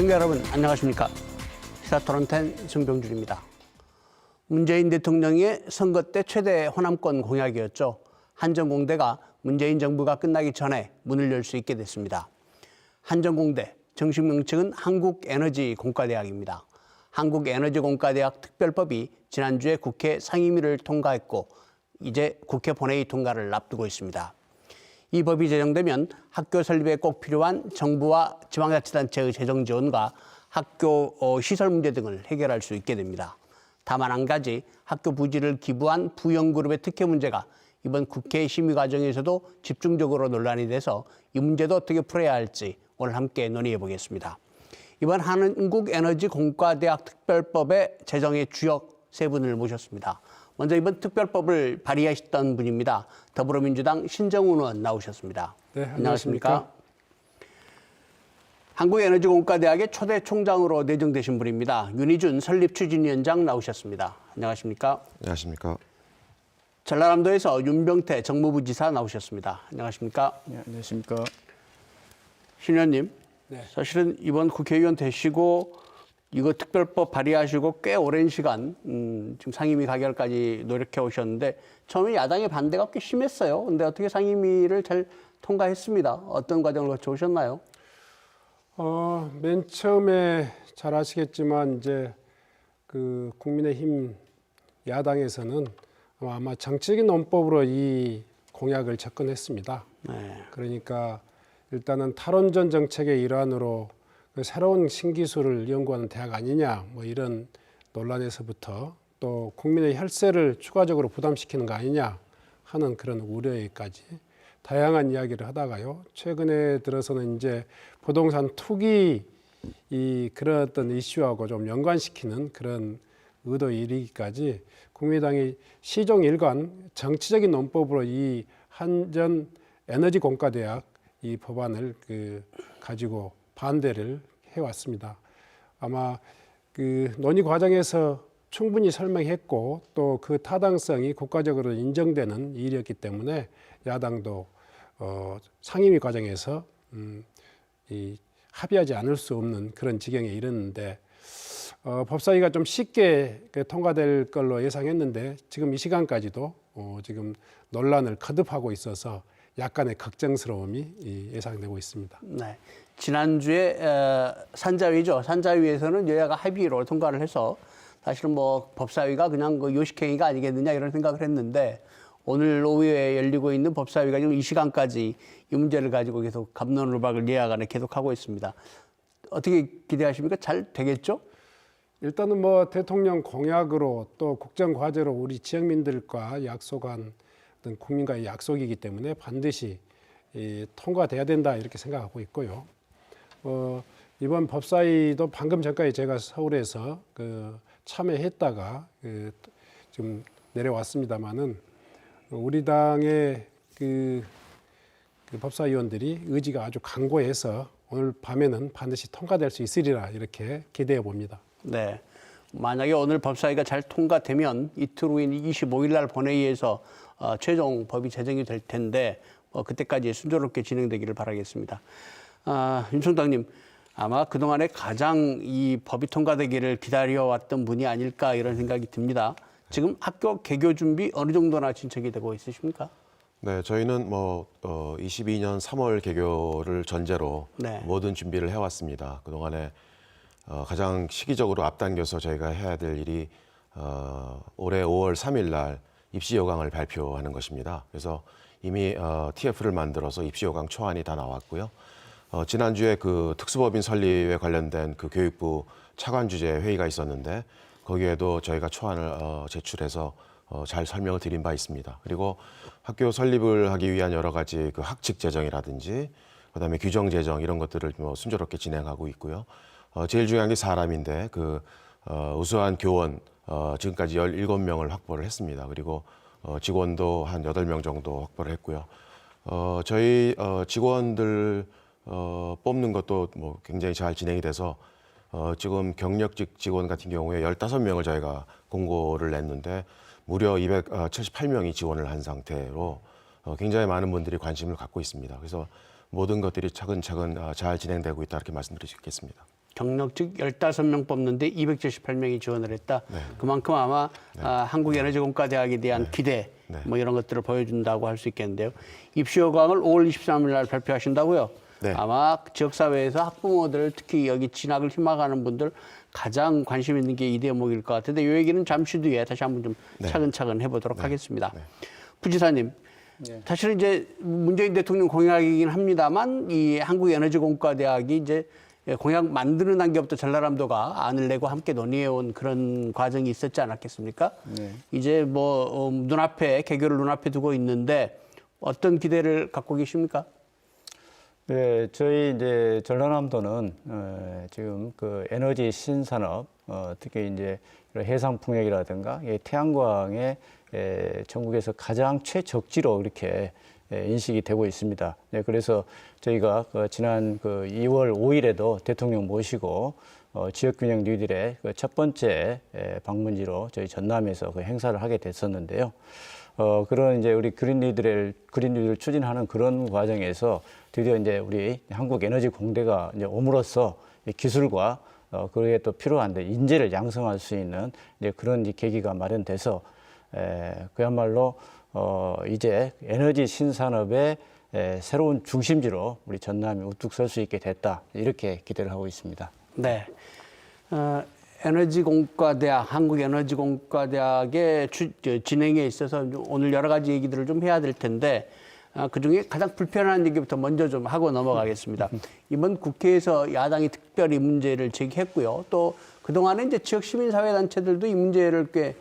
시청자 여러분 안녕하십니까. 시사토론텐 정병준입니다. 문재인 대통령의 선거 때 최대 호남권 공약이었죠. 한전공대가 문재인 정부가 끝나기 전에 문을 열 수 있게 됐습니다. 한전공대 정식 명칭은 한국에너지공과대학입니다. 한국에너지공과대학 특별법이 지난주에 국회 상임위를 통과했고 이제 국회 본회의 통과를 앞두고 있습니다. 이 법이 제정되면 학교 설립에 꼭 필요한 정부와 지방자치단체의 재정 지원과 학교 시설 문제 등을 해결할 수 있게 됩니다. 다만 한 가지 학교 부지를 기부한 부영그룹의 특혜 문제가 이번 국회 심의 과정에서도 집중적으로 논란이 돼서 이 문제도 어떻게 풀어야 할지 오늘 함께 논의해 보겠습니다. 이번 한국에너지공과대학 특별법의 제정의 주역 세 분을 모셨습니다. 먼저 이번 특별법을 발의하셨던 분입니다. 더불어민주당 신정훈 의원 나오셨습니다. 네, 안녕하십니까? 한국에너지공과대학의 초대 총장으로 내정되신 분입니다. 윤희준 설립추진위원장 나오셨습니다. 안녕하십니까? 안녕하십니까? 전라남도에서 윤병태 정무부지사 나오셨습니다. 안녕하십니까? 네, 안녕하십니까? 신 의원님, 네. 사실은 이번 국회의원 되시고 이거 특별법 발의하시고 꽤 오랜 시간 지금 상임위 가결까지 노력해 오셨는데 처음에 야당의 반대가 꽤 심했어요. 근데 어떻게 상임위를 잘 통과했습니다. 어떤 과정을 거쳐 오셨나요? 맨 처음에 잘 아시겠지만 이제 그 국민의힘 야당에서는 아마 정치적인 논법으로 이 공약을 접근했습니다. 네. 그러니까 일단은 탈원전 정책의 일환으로 그 새로운 신기술을 연구하는 대학 아니냐 뭐 이런 논란에서부터 또 국민의 혈세를 추가적으로 부담시키는 거 아니냐 하는 그런 우려에까지 다양한 이야기를 하다가요. 최근에 들어서는 이제 부동산 투기 그런 어떤 이슈하고 좀 연관시키는 그런 의도에 이르기까지 국민의당이 시종 일관 정치적인 논법으로 이 한전 에너지공과대학 이 법안을 가지고 반대를 해왔습니다. 아마 그 논의 과정에서 충분히 설명했고 또 그 타당성이 국가적으로 인정되는 일이었기 때문에 야당도 상임위 과정에서 합의하지 않을 수 없는 그런 지경에 이르는데 법사위가 좀 쉽게 통과될 걸로 예상했는데 지금 이 시간까지도 지금 논란을 거듭하고 있어서 약간의 걱정스러움이 예상되고 있습니다. 네. 지난주에 산자위죠. 산자위에서는 여야가 합의로 통과를 해서 사실은 뭐 법사위가 그냥 그 요식행위가 아니겠느냐 이런 생각을 했는데 오늘 오후에 열리고 있는 법사위가 지금 이 시간까지 이 문제를 가지고 계속 갑론을박을 여야간에 계속하고 있습니다. 어떻게 기대하십니까? 잘 되겠죠? 일단은 뭐 대통령 공약으로 또 국정과제로 우리 지역민들과 약속한 어떤 국민과의 약속이기 때문에 반드시 통과돼야 된다 이렇게 생각하고 있고요. 이번 법사위도 방금 전까지 제가 서울에서 참여했다가 지금 내려왔습니다만은 우리 당의 그 법사위원들이 의지가 아주 강고해서 오늘 밤에는 반드시 통과될 수 있으리라 이렇게 기대해 봅니다. 네. 만약에 오늘 법사위가 잘 통과되면 이틀 후인 25일 날 본회의에서 최종 법이 제정이 될 텐데 그때까지 순조롭게 진행되기를 바라겠습니다. 윤 총장님, 아마 그동안에 가장 이 법이 통과되기를 기다려왔던 분이 아닐까 이런 생각이 듭니다. 지금 학교 개교 준비 어느 정도나 진척이 되고 있으십니까? 네, 저희는 22년 3월 개교를 전제로 네. 모든 준비를 해왔습니다. 그동안에 가장 시기적으로 앞당겨서 저희가 해야 될 일이 올해 5월 3일 날 입시 요강을 발표하는 것입니다. 그래서 이미 TF를 만들어서 입시 요강 초안이 다 나왔고요. 지난주에 그 특수법인 설립에 관련된 그 교육부 차관 주재 회의가 있었는데 거기에도 저희가 초안을 제출해서 잘 설명을 드린 바 있습니다. 그리고 학교 설립을 하기 위한 여러 가지 그 학칙 제정이라든지 그다음에 규정 제정 이런 것들을 순조롭게 진행하고 있고요. 제일 중요한 게 사람인데 우수한 교원 지금까지 17명을 확보를 했습니다. 그리고 직원도 한 8명 정도 확보를 했고요. 저희 직원들 뽑는 것도 뭐 굉장히 잘 진행이 돼서 지금 경력직 직원 같은 경우에 15명을 저희가 공고를 냈는데 무려 278명이 지원을 한 상태로 굉장히 많은 분들이 관심을 갖고 있습니다. 그래서 모든 것들이 차근차근 잘 진행되고 있다 이렇게 말씀드릴 수 있겠습니다. 경력직 15명 뽑는데 278명이 지원을 했다. 그만큼 아마 한국에너지공과대학에 대한 기대 뭐 이런 것들을 보여준다고 할 수 있겠는데요. 입시 요강을 5월 23일 날 발표하신다고요? 네. 아마 지역사회에서 학부모들 특히 여기 진학을 희망하는 분들 가장 관심 있는 게 이 대목일 것 같은데 이 얘기는 잠시 뒤에 다시 한번 좀 차근차근 해보도록 하겠습니다. 부지사님, 사실은 이제 문재인 대통령 공약이긴 합니다만 이 한국에너지공과대학이 이제 공약 만드는 단계부터 전라남도가 안을 내고 함께 논의해온 그런 과정이 있었지 않았겠습니까? 이제 뭐 눈앞에 개교를 눈앞에 두고 있는데 어떤 기대를 갖고 계십니까? 네, 저희 이제 전라남도는 지금 그 에너지 신산업, 특히 이제 해상 풍력이라든가 태양광에 전국에서 가장 최적지로 이렇게 인식이 되고 있습니다. 네, 그래서 저희가 지난 2월 5일에도 대통령 모시고 지역균형 뉴딜의 첫 번째 방문지로 저희 전남에서 그 행사를 하게 됐었는데요. 그런 이제 우리 그린 뉴딜을 추진하는 그런 과정에서 드디어 이제 우리 한국에너지공대가 이제 옴으로써 기술과 그에 또 필요한 인재를 양성할 수 있는 이제 그런 계기가 마련돼서 그야말로 이제 에너지 신산업의 새로운 중심지로 우리 전남이 우뚝 설 수 있게 됐다 이렇게 기대를 하고 있습니다. 네. 에너지공과대학, 한국에너지공과대학의 진행에 있어서 오늘 여러 가지 얘기들을 좀 해야 될 텐데 그중에 가장 불편한 얘기부터 먼저 좀 하고 넘어가겠습니다. 이번 국회에서 야당이 특별히 문제를 제기했고요. 또 그동안에 이제 지역 시민사회단체들도 이 문제를 꽤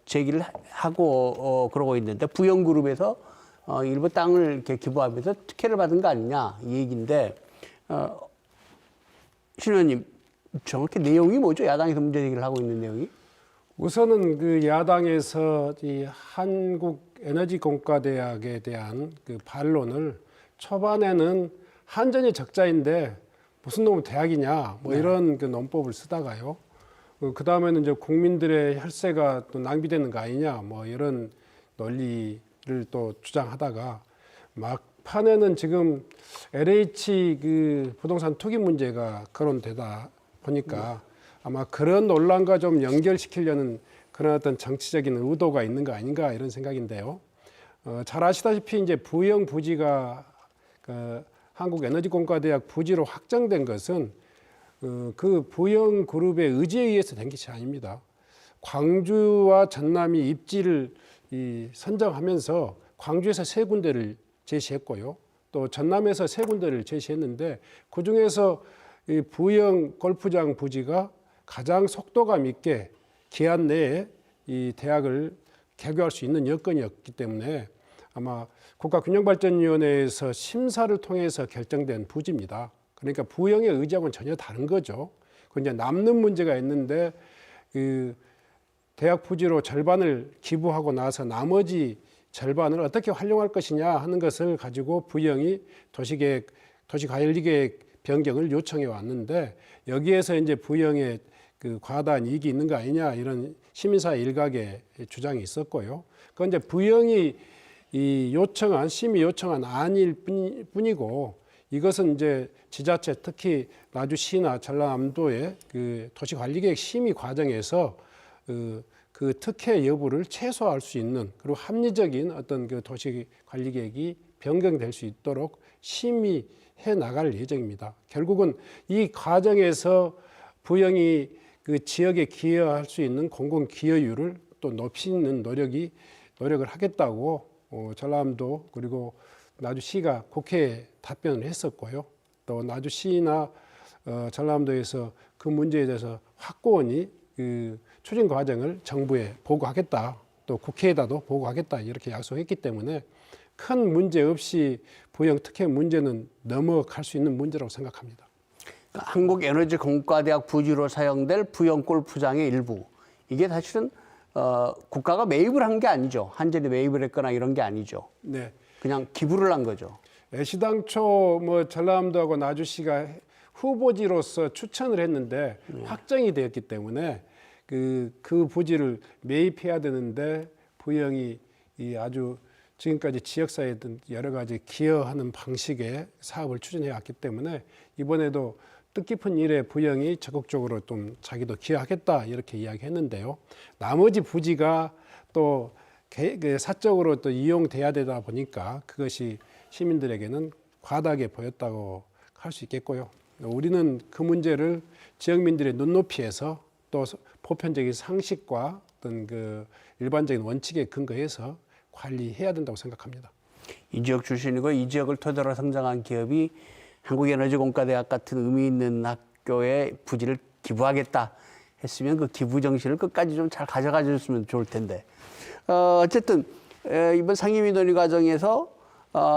제기를 하고 그러고 있는데 부영그룹에서 일부 땅을 이렇게 기부하면서 특혜를 받은 거 아니냐 이 얘기인데 신 의원님 정확히 내용이 뭐죠? 야당에서 문제 제기를 하고 있는 내용이? 우선은 그 야당에서 이 한국에너지공과대학에 대한 그 반론을 초반에는 한전이 적자인데 무슨 놈의 대학이냐 뭐 이런 그 논법을 쓰다가요. 그 다음에는 이제 국민들의 혈세가 또 낭비되는 거 아니냐 뭐 이런 논리를 또 주장하다가 막판에는 지금 LH 그 부동산 투기 문제가 거론되다 보니까 아마 그런 논란과 좀 연결시키려는 그런 어떤 정치적인 의도가 있는 거 아닌가 이런 생각인데요. 잘 아시다시피 이제 부영 부지가 그 한국에너지공과대학 부지로 확정된 것은 그 부영 그룹의 의지에 의해서 된 것이 아닙니다. 광주와 전남이 입지를 선정하면서 광주에서 3군데를 제시했고요. 또 전남에서 3군데를 제시했는데 그 중에서 이 부영 골프장 부지가 가장 속도감 있게 기한 내에 이 대학을 개교할 수 있는 여건이었기 때문에 아마 국가균형발전위원회에서 심사를 통해서 결정된 부지입니다. 그러니까 부영의 의지하고는 전혀 다른 거죠. 그 이제 남는 문제가 있는데 그 대학 부지로 절반을 기부하고 나서 나머지 절반을 어떻게 활용할 것이냐 하는 것을 가지고 부영이 도시관리계획 변경을 요청해 왔는데 여기에서 이제 부영의 그 과다한 이익이 있는 거 아니냐 이런 시민사회 일각의 주장이 있었고요. 그건 이제 부영이 이 심의 요청한 안일 뿐이고 이것은 이제 지자체 특히 나주시나 전라남도의 그 도시관리계획 심의 과정에서 그 특혜 여부를 최소화할 수 있는 그리고 합리적인 어떤 그 도시관리계획이 변경될 수 있도록 심의해 나갈 예정입니다. 결국은 이 과정에서 부영이 그 지역에 기여할 수 있는 공공기여율을 또 높이는 노력을 하겠다고 전라남도 그리고 나주시가 국회에 답변을 했었고요. 또 나주시나 전라남도에서 그 문제에 대해서 확고히 그 추진 과정을 정부에 보고하겠다. 또 국회에다도 보고하겠다. 이렇게 약속했기 때문에 큰 문제 없이 부영 특혜 문제는 넘어갈 수 있는 문제라고 생각합니다. 한국에너지공과대학 부지로 사용될 부영 골프장의 일부. 이게 사실은 국가가 매입을 한 게 아니죠. 한전이 매입을 했거나 이런 게 아니죠. 네. 그냥 기부를 한 거죠. 애시당초 뭐 전라남도하고 나주시가 후보지로서 추천을 했는데 확정이 되었기 때문에 그 부지를 매입해야 되는데 부영이 아주 지금까지 지역사회든 여러 가지 기여하는 방식의 사업을 추진해 왔기 때문에 이번에도 뜻깊은 일의 부영이 적극적으로 좀 자기도 기여하겠다 이렇게 이야기했는데요. 나머지 부지가 또 사적으로 또 이용돼야 되다 보니까 그것이 시민들에게는 과다하게 보였다고 할 수 있겠고요. 우리는 그 문제를 지역민들의 눈높이에서 또 보편적인 상식과 어떤 그 일반적인 원칙에 근거해서 관리해야 된다고 생각합니다. 이 지역 출신이고 이 지역을 토대로 성장한 기업이 한국에너지공과대학 같은 의미 있는 학교에 부지를 기부하겠다 했으면 그 기부 정신을 끝까지 좀 잘 가져가 줬으면 좋을 텐데. 어쨌든 이번 상임위 논의 과정에서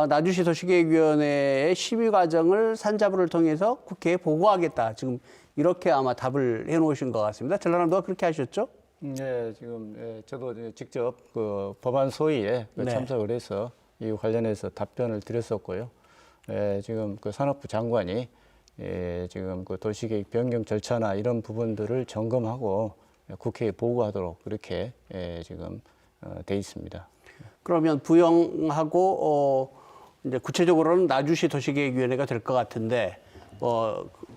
나주시 도시계획위원회의 심의 과정을 산자부를 통해서 국회에 보고하겠다. 지금 이렇게 아마 답을 해놓으신 것 같습니다. 전라남도가 그렇게 하셨죠? 네, 지금 저도 직접 그 법안 소위에 네. 참석을 해서 이 관련해서 답변을 드렸었고요. 지금 그 산업부 장관이 지금 그 도시계획 변경 절차나 이런 부분들을 점검하고 국회에 보고하도록 그렇게 지금 돼 있습니다. 그러면 부영하고 이제 구체적으로는 나주시 도시계획위원회가 될 것 같은데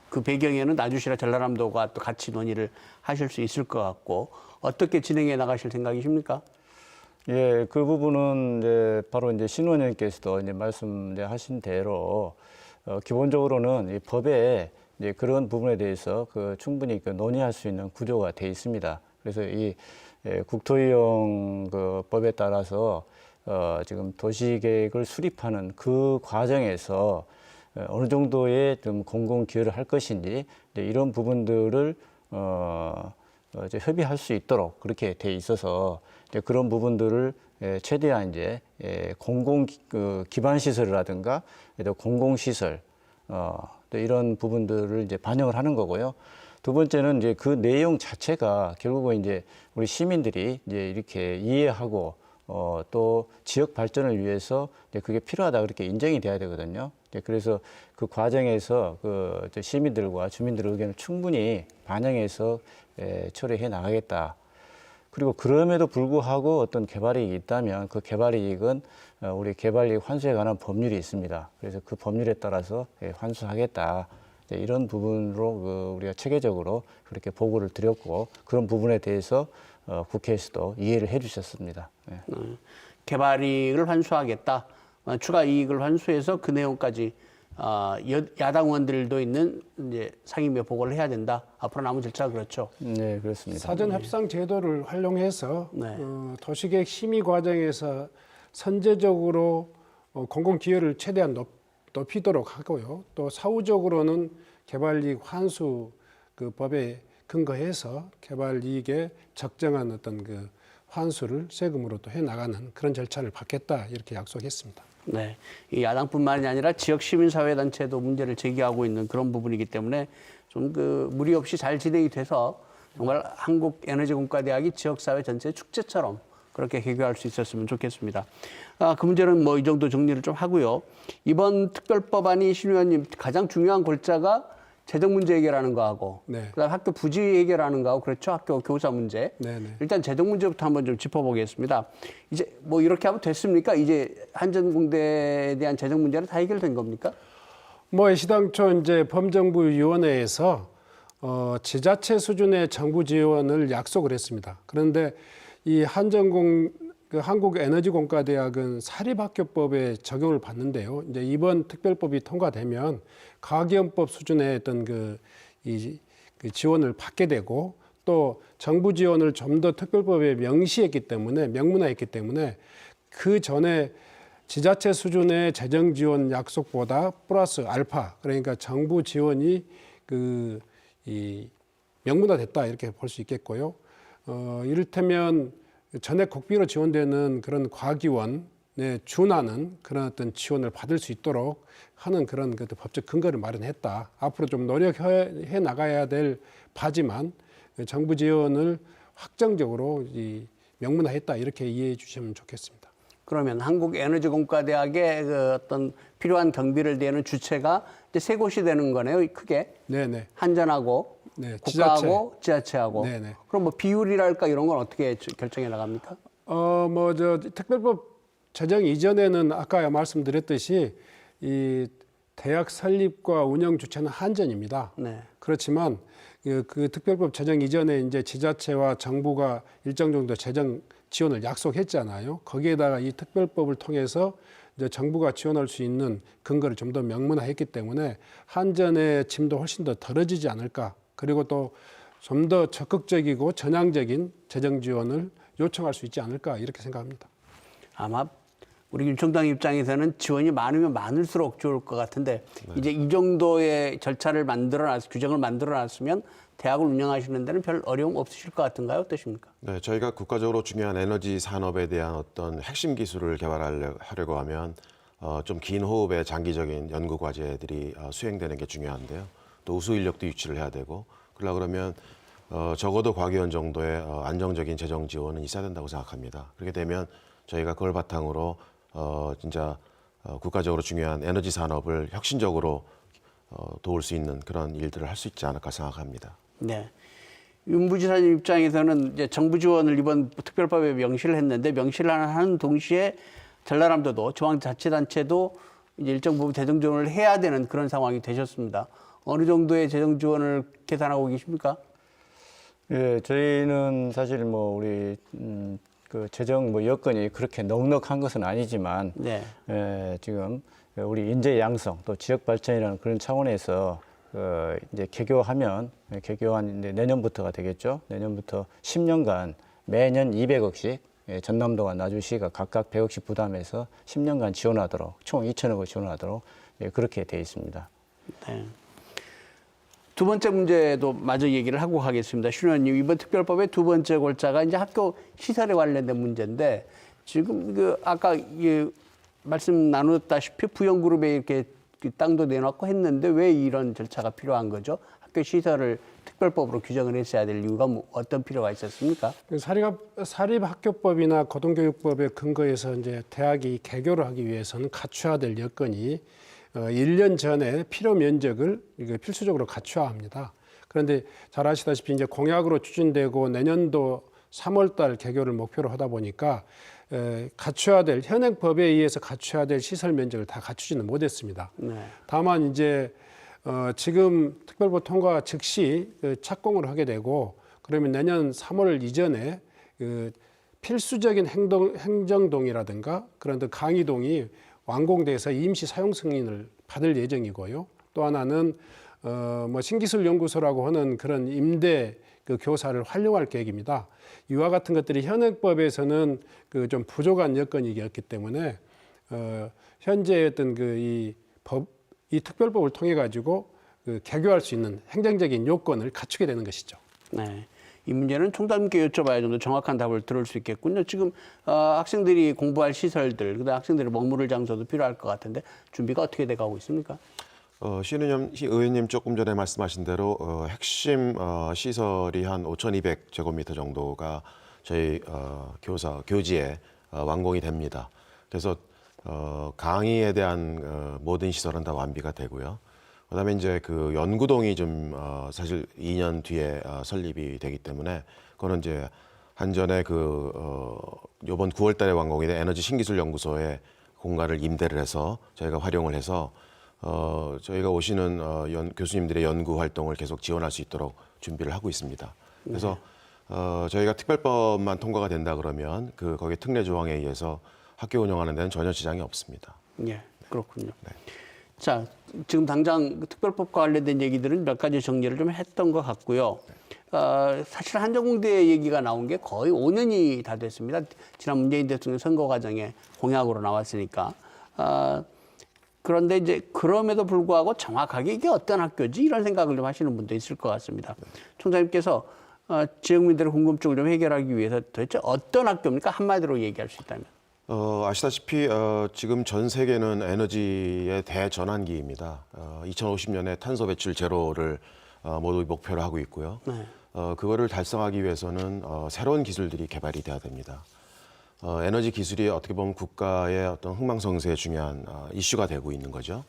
그 배경에는 나주시랑 전라남도가 또 같이 논의를 하실 수 있을 것 같고 어떻게 진행해 나가실 생각이십니까? 예, 그 부분은 이제 바로 이제 신 의원님께서도 이제 말씀하신 대로 기본적으로는 이 법에 이제 그런 부분에 대해서 그 충분히 그 논의할 수 있는 구조가 돼 있습니다. 그래서 이 국토이용 그 법에 따라서 지금 도시계획을 수립하는 그 과정에서 어느 정도의 좀 공공 기여를 할 것인지 이런 부분들을 이제 협의할 수 있도록 그렇게 돼 있어서 이제 그런 부분들을 최대한 이제 공공 기반 시설이라든가 공공 시설 또 이런 부분들을 이제 반영을 하는 거고요. 두 번째는 이제 그 내용 자체가 결국은 이제 우리 시민들이 이제 이렇게 이해하고 또 지역 발전을 위해서 이제 그게 필요하다 그렇게 인정이 돼야 되거든요. 이제 그래서 그 과정에서 그 시민들과 주민들의 의견을 충분히 반영해서 처리해 나가겠다. 그리고 그럼에도 불구하고 어떤 개발이익이 있다면 그 개발이익은 우리 개발이익 환수에 관한 법률이 있습니다. 그래서 그 법률에 따라서 환수하겠다. 이런 부분으로 우리가 체계적으로 그렇게 보고를 드렸고 그런 부분에 대해서 국회에서도 이해를 해 주셨습니다. 네. 개발이익을 환수하겠다. 추가 이익을 환수해서 그 내용까지 야당 의원들도 있는 이제 상임위에 보고를 해야 된다. 앞으로 남은 절차가 그렇죠. 네, 그렇습니다. 사전 협상 제도를 활용해서 네. 도시계획 심의 과정에서 선제적으로 공공 기여를 최대한 높이도록 하고요. 또 사후적으로는 개발이익 환수 그 법에 근거해서 개발이익의 적정한 어떤 그 환수를 세금으로 또 해 나가는 그런 절차를 받겠다 이렇게 약속했습니다. 네, 이 야당뿐만이 아니라 지역 시민사회단체도 문제를 제기하고 있는 그런 부분이기 때문에 좀 그 무리 없이 잘 진행이 돼서 정말 한국에너지공과대학이 지역사회 전체의 축제처럼 그렇게 해결할 수 있었으면 좋겠습니다. 그 문제는 뭐 이 정도 정리를 좀 하고요. 이번 특별법안이 신 의원님 가장 중요한 골자가 재정 문제 해결하는 거하고 네. 그다음 학교 부지 해결하는 거하고 그렇죠. 학교 교사 문제. 네, 네. 일단 재정 문제부터 한번 좀 짚어보겠습니다. 이제 뭐 이렇게 하면 됐습니까? 이제 한전공대에 대한 재정 문제는 다 해결된 겁니까? 뭐 시당초 이제 범정부위원회에서 지자체 수준의 정부 지원을 약속을 했습니다. 그런데 이 한국에너지공과대학은 사립학교법에 적용을 받는데요. 이제 이번 특별법이 통과되면 가계연법 수준의 어떤 그 지원을 받게 되고 또 정부 지원을 좀 더 특별법에 명문화했기 때문에 그 전에 지자체 수준의 재정 지원 약속보다 플러스 알파 그러니까 정부 지원이 명문화됐다 이렇게 볼 수 있겠고요. 이를테면 전액 국비로 지원되는 그런 과기원에 준하는 그런 어떤 지원을 받을 수 있도록 하는 그런 법적 근거를 마련했다. 앞으로 좀 노력해 나가야 될 바지만 정부 지원을 확정적으로 명문화했다 이렇게 이해해 주시면 좋겠습니다. 그러면 한국에너지공과대학의 그 어떤 필요한 경비를 대는 주체가 이제 세 곳이 되는 거네요. 크게. 네네. 한전하고 네, 국가하고 지자체하고. 네네. 그럼 뭐 비율이랄까 이런 건 어떻게 결정해 나갑니까? 특별법 제정 이전에는 아까 말씀드렸듯이 이 대학 설립과 운영 주체는 한전입니다. 네. 그렇지만 그 특별법 제정 이전에 이제 지자체와 정부가 일정 정도 재정 지원을 약속했잖아요. 거기에다가 이 특별법을 통해서 이제 정부가 지원할 수 있는 근거를 좀 더 명문화했기 때문에 한전의 짐도 훨씬 더 덜어지지 않을까. 그리고 또 좀 더 적극적이고 전향적인 재정 지원을 요청할 수 있지 않을까 이렇게 생각합니다. 아마 우리 윤총장 입장에서는 지원이 많으면 많을수록 좋을 것 같은데 이제 이 정도의 절차를 규정을 만들어놨으면 대학을 운영하시는 데는 별 어려움 없으실 것 같은가요? 어떠십니까? 네, 저희가 국가적으로 중요한 에너지 산업에 대한 어떤 핵심 기술을 개발하려고 하면 좀 긴 호흡의 장기적인 연구 과제들이 수행되는 게 중요한데요. 또 우수 인력도 유치를 해야 되고 그러면 적어도 과기원 정도의 안정적인 재정 지원은 있어야 된다고 생각합니다. 그렇게 되면 저희가 그걸 바탕으로 진짜 국가적으로 중요한 에너지 산업을 혁신적으로 도울 수 있는 그런 일들을 할 수 있지 않을까 생각합니다. 네. 윤 부지사님 입장에서는 이제 정부 지원을 이번 특별법에 명시를 했는데 명시를 하는 동시에 전라남도도 중앙자치단체도 이제 일정 부분 재정 지원을 해야 되는 그런 상황이 되셨습니다. 어느 정도의 재정 지원을 계산하고 계십니까? 예, 저희는 사실 뭐 우리 그 재정 뭐 여건이 그렇게 넉넉한 것은 아니지만 네. 지금 우리 인재 양성 또 지역 발전이라는 그런 차원에서 이제 개교한 이제 내년부터가 되겠죠. 내년부터 10년간 매년 200억씩 전남도와 나주시가 각각 100억씩 부담해서 10년간 지원하도록 총 2천억을 지원하도록 그렇게 돼 있습니다. 네. 두 번째 문제도 마저 얘기를 하고 가겠습니다. 신 의원님, 이번 특별법의 두 번째 골자가 이제 학교 시설에 관련된 문제인데 지금 아까 말씀 나눴다시피 부영그룹에 이렇게 땅도 내놓고 했는데 왜 이런 절차가 필요한 거죠? 학교 시설을 특별법으로 규정을 했어야 될 이유가 어떤 필요가 있었습니까? 사립학교법이나 고등교육법의 근거에서 이제 대학이 개교를 하기 위해서는 갖춰야 될 여건이 1년 전에 필요 면적을 필수적으로 갖춰야 합니다. 그런데 잘 아시다시피 이제 공약으로 추진되고 내년도 3월달 개교를 목표로 하다 보니까 갖춰야 될 현행 법에 의해서 갖춰야 될 시설 면적을 다 갖추지는 못했습니다. 네. 다만 이제 지금 특별법 통과 즉시 착공을 하게 되고 그러면 내년 3월 이전에 필수적인 행정동이라든가 그런 강의동이 완공돼서 임시 사용 승인을 받을 예정이고요. 또 하나는 뭐 신기술 연구소라고 하는 그런 임대 교사를 활용할 계획입니다. 이와 같은 것들이 현행법에서는 좀 부족한 여건이었기 때문에 현재 어떤 이 특별법을 통해 가지고 개교할 수 있는 행정적인 요건을 갖추게 되는 것이죠. 네. 이 문제는 총장님께 여쭤봐야 좀 더 정확한 답을 들을 수 있겠군요. 지금 학생들이 공부할 시설들, 그다음 학생들이 머무를 장소도 필요할 것 같은데 준비가 어떻게 돼가고 있습니까? 신 의원님 조금 전에 말씀하신 대로 핵심 시설이 한 5,200제곱미터 정도가 저희 교지에 완공이 됩니다. 그래서 강의에 대한 모든 시설은 다 완비가 되고요. 그다음에 이제 그 연구동이 좀 사실 2년 뒤에 설립이 되기 때문에 그거는 이제 한전에 이번 9월달에 완공이 된 에너지 신기술 연구소에 공간을 임대를 해서 저희가 활용을 해서 저희가 오시는 교수님들의 연구 활동을 계속 지원할 수 있도록 준비를 하고 있습니다. 그래서 저희가 특별법만 통과가 된다 그러면 거기 특례 조항에 의해서 학교 운영하는 데는 전혀 지장이 없습니다. 예, 그렇군요. 네. 자, 지금 당장 특별법과 관련된 얘기들은 몇 가지 정리를 좀 했던 것 같고요. 사실 한전공대 얘기가 나온 게 거의 5년이 다 됐습니다. 지난 문재인 대통령 선거 과정에 공약으로 나왔으니까. 그런데 이제 그럼에도 불구하고 정확하게 이게 어떤 학교지 이런 생각을 좀 하시는 분도 있을 것 같습니다. 총장님께서 지역민들의 궁금증을 좀 해결하기 위해서 도대체 어떤 학교입니까? 한마디로 얘기할 수 있다면. 아시다시피 지금 전 세계는 에너지의 대전환기입니다. 2050년에 탄소 배출 제로를 모두 목표로 하고 있고요. 네. 그거를 달성하기 위해서는 새로운 기술들이 개발이 돼야 됩니다. 에너지 기술이 어떻게 보면 국가의 어떤 흥망성쇠에 중요한 이슈가 되고 있는 거죠.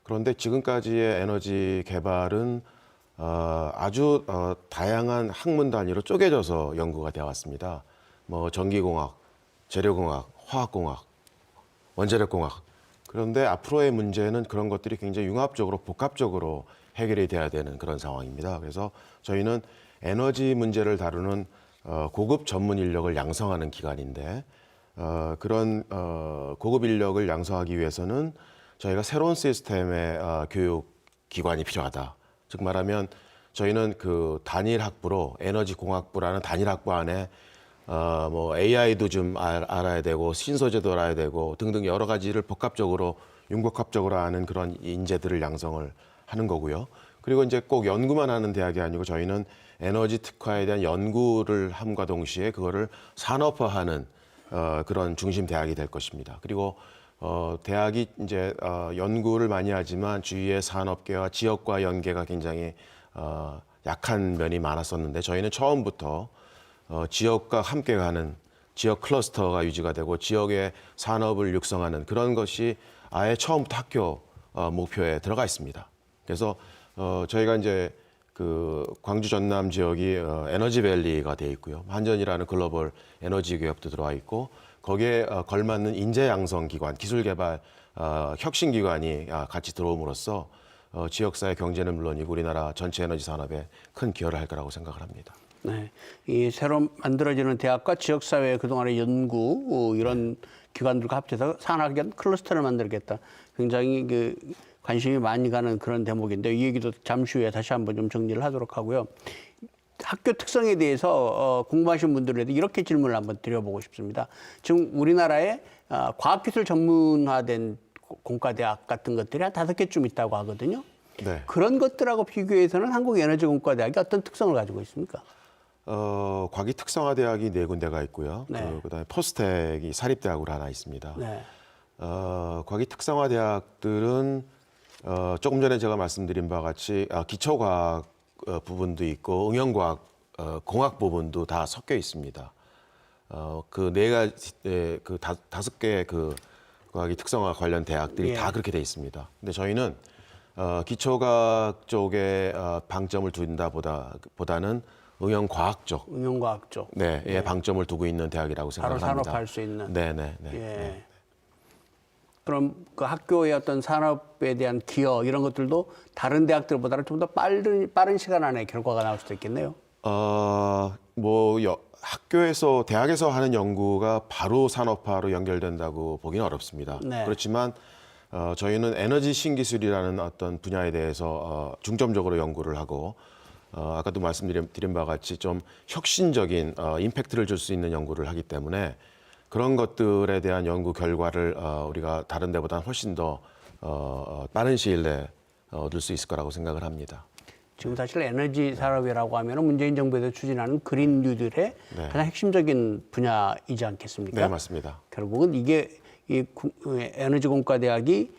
그런데 지금까지의 에너지 개발은 아주 다양한 학문 단위로 쪼개져서 연구가 되어 왔습니다. 뭐 전기공학, 재료공학, 화학공학, 원자력공학 그런데 앞으로의 문제는 그런 것들이 굉장히 융합적으로 복합적으로 해결이 돼야 되는 그런 상황입니다. 그래서 저희는 에너지 문제를 다루는 고급 전문 인력을 양성하는 기관인데 그런 고급 인력을 양성하기 위해서는 저희가 새로운 시스템의 교육 기관이 필요하다. 즉 말하면 저희는 그 단일 학부로 에너지 공학부라는 단일 학부 안에 뭐 AI도 좀 알아야 되고 신소재도 알아야 되고 등등 여러 가지를 복합적으로 융복합적으로 하는 그런 인재들을 양성을 하는 거고요. 그리고 이제 꼭 연구만 하는 대학이 아니고 저희는 에너지 특화에 대한 연구를 함과 동시에 그거를 산업화하는 그런 중심 대학이 될 것입니다. 그리고 대학이 이제 연구를 많이 하지만 주위의 산업계와 지역과 연계가 굉장히 약한 면이 많았었는데 저희는 처음부터 지역과 함께 가는 지역 클러스터가 유지가 되고 지역의 산업을 육성하는 그런 것이 아예 처음부터 학교 목표에 들어가 있습니다. 그래서 저희가 이제 그 광주 전남 지역이 에너지밸리가 돼 있고요. 한전이라는 글로벌 에너지 기업도 들어와 있고 거기에 걸맞는 인재 양성 기관, 기술 개발 혁신 기관이 같이 들어옴으로써 지역사회 경제는 물론이고 우리나라 전체 에너지 산업에 큰 기여를 할 거라고 생각을 합니다. 네, 이 새로 만들어지는 대학과 지역사회 그동안의 연구 이런 기관들과 합쳐서 산학연 클러스터를 만들겠다. 굉장히 그 관심이 많이 가는 그런 대목인데 이 얘기도 잠시 후에 다시 한번 좀 정리를 하도록 하고요. 학교 특성에 대해서 공부하신 분들에도 이렇게 질문을 한번 드려보고 싶습니다. 지금 우리나라에 과학기술 전문화된 공과대학 같은 것들이 한 5개쯤 있다고 하거든요. 네. 그런 것들하고 비교해서는 한국에너지공과대학이 어떤 특성을 가지고 있습니까? 과기 특성화 대학이 4군데가 있고요. 네. 그다음에 포스텍이 사립대학으로 하나 있습니다. 네. 과기 특성화 대학들은 조금 전에 제가 말씀드린 바와 같이 기초과학 부분도 있고 응용과학 공학 부분도 다 섞여 있습니다. 그 4가지 그 5개 그 과학이 특성화 관련 대학들이 예. 다 그렇게 돼 있습니다. 근데 저희는 기초과학 쪽에 방점을 둔다보다는 응용과학 쪽, 응용과학 쪽. 네, 예, 방점을 두고 있는 대학이라고 바로 생각합니다. 산업화할 수 있는. 네, 네, 네. 예. 네. 그럼 그 학교의 어떤 산업에 대한 기여 이런 것들도 다른 대학들보다는 좀 더 빠른 시간 안에 결과가 나올 수도 있겠네요. 학교에서 대학에서 하는 연구가 바로 산업화로 연결된다고 보기는 어렵습니다. 네. 그렇지만 저희는 에너지 신기술이라는 어떤 분야에 대해서 중점적으로 연구를 하고 아까도 말씀드린 바와 같이 좀 혁신적인 임팩트를 줄 수 있는 연구를 하기 때문에 그런 것들에 대한 연구 결과를 우리가 다른 데보다 훨씬 더 빠른 시일 내에 얻을 수 있을 거라고 생각을 합니다. 지금 사실 에너지 산업이라고 하면 문재인 정부에서 추진하는 그린 뉴딜의 네. 가장 핵심적인 분야이지 않겠습니까? 네, 맞습니다. 결국은 이게 이 에너지공과대학이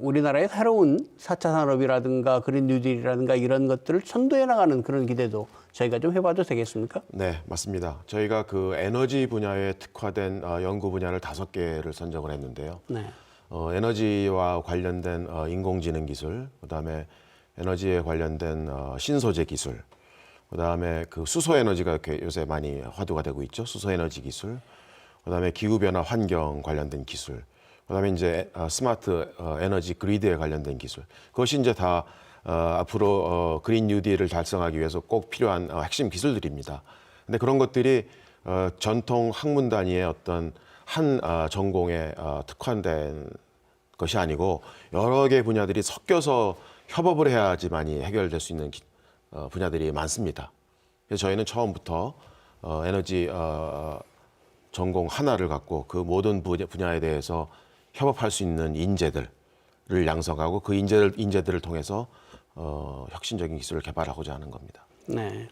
우리나라의 새로운 4차 산업이라든가 그린 뉴딜이라든가 이런 것들을 선도해 나가는 그런 기대도 저희가 좀 해봐도 되겠습니까? 네, 맞습니다. 저희가 그 에너지 분야에 특화된 연구 분야를 5개를 선정을 했는데요. 네. 에너지와 관련된 인공지능 기술, 그다음에 에너지에 관련된 신소재 기술, 그다음에 그 수소 에너지가 이렇게 요새 많이 화두가 되고 있죠. 수소 에너지 기술, 그다음에 기후 변화 환경 관련된 기술, 그다음에 이제 스마트 에너지 그리드에 관련된 기술. 그것이 이제 다 앞으로 그린 뉴딜을 달성하기 위해서 꼭 필요한 핵심 기술들입니다. 근데 그런 것들이 전통 학문 단위의 어떤 한 전공에 특화된 것이 아니고 여러 개 분야들이 섞여서 협업을 해야지만이 해결될 수 있는 분야들이 많습니다. 그래서 저희는 처음부터 에너지 전공 하나를 갖고 그 모든 분야에 대해서 협업할 수 있는 인재들을 양성하고 그 인재들을 통해서 혁신적인 기술을 개발하고자 하는 겁니다. 네.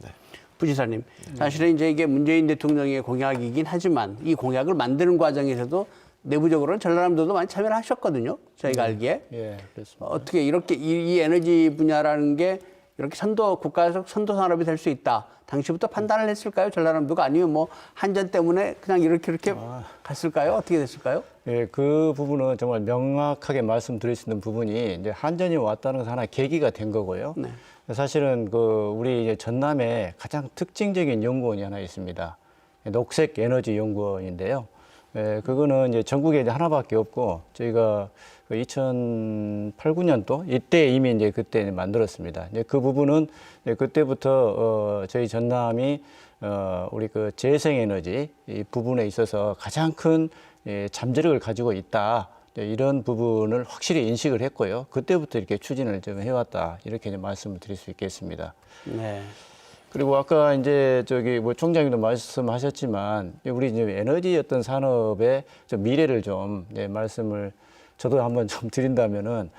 부지사님, 사실은 이제 이게 문재인 대통령의 공약이긴 하지만 이 공약을 만드는 과정에서도 내부적으로는 전라남도도 많이 참여를 하셨거든요. 저희가 알기에. 예, 그렇습니다. 어떻게 이렇게 이 에너지 분야라는 게 이렇게 국가에서 선도 산업이 될 수 있다. 당시부터 판단을 했을까요? 전라남도가 아니면 뭐 한전 때문에 그냥 이렇게 갔을까요? 어떻게 됐을까요? 예, 그 부분은 정말 명확하게 말씀드릴 수 있는 부분이 이제 한전이 왔다는 것은 하나의 계기가 된 거고요. 네. 사실은 우리 이제 전남에 가장 특징적인 연구원이 하나 있습니다. 녹색 에너지 연구원인데요. 그거는 이제 전국에 이제 하나밖에 없고 저희가 그 2008, 9년도 이때 이미 이제 그때 만들었습니다. 이제 그 부분은 이제 그때부터 저희 전남이 우리 그 재생에너지 이 부분에 있어서 가장 큰 잠재력을 가지고 있다. 이런 부분을 확실히 인식을 했고요. 그때부터 이렇게 추진을 좀 해왔다. 이렇게 이제 말씀을 드릴 수 있겠습니다. 네. 그리고 아까 이제 저기 뭐 총장님도 말씀하셨지만 우리 이제 에너지 어떤 산업의 좀 미래를 좀 말씀을 저도 한번 좀 드린다면은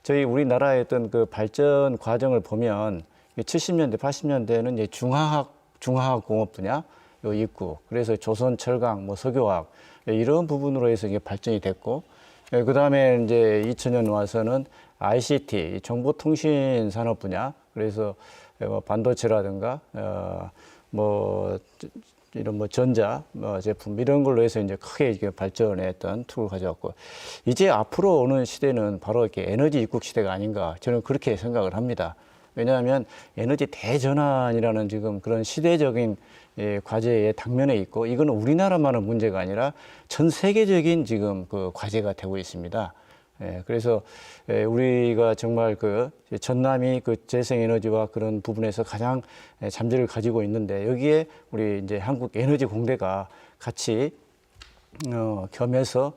저희 우리나라의 어떤 그 발전 과정을 보면 70년대, 80년대는 이제 중화학 공업 분야 요 있고 그래서 조선 철강, 뭐 석유화학 이런 부분으로 해서 이게 발전이 됐고 그 다음에 이제 2000년 와서는 ICT 정보통신 산업 분야 그래서 반도체라든가 뭐 이런 뭐 전자 제품 이런 걸로 해서 이제 크게 이게 발전했던 툴을 가져왔고 이제 앞으로 오는 시대는 바로 이렇게 에너지 입국 시대가 아닌가 저는 그렇게 생각을 합니다. 왜냐하면 에너지 대전환이라는 지금 그런 시대적인 과제의 당면에 있고 이거는 우리나라만의 문제가 아니라 전 세계적인 지금 그 과제가 되고 있습니다. 그래서 우리가 정말 그 전남이 그 재생에너지와 그런 부분에서 가장 잠재력을 가지고 있는데 여기에 우리 이제 한국에너지공대가 같이 겸해서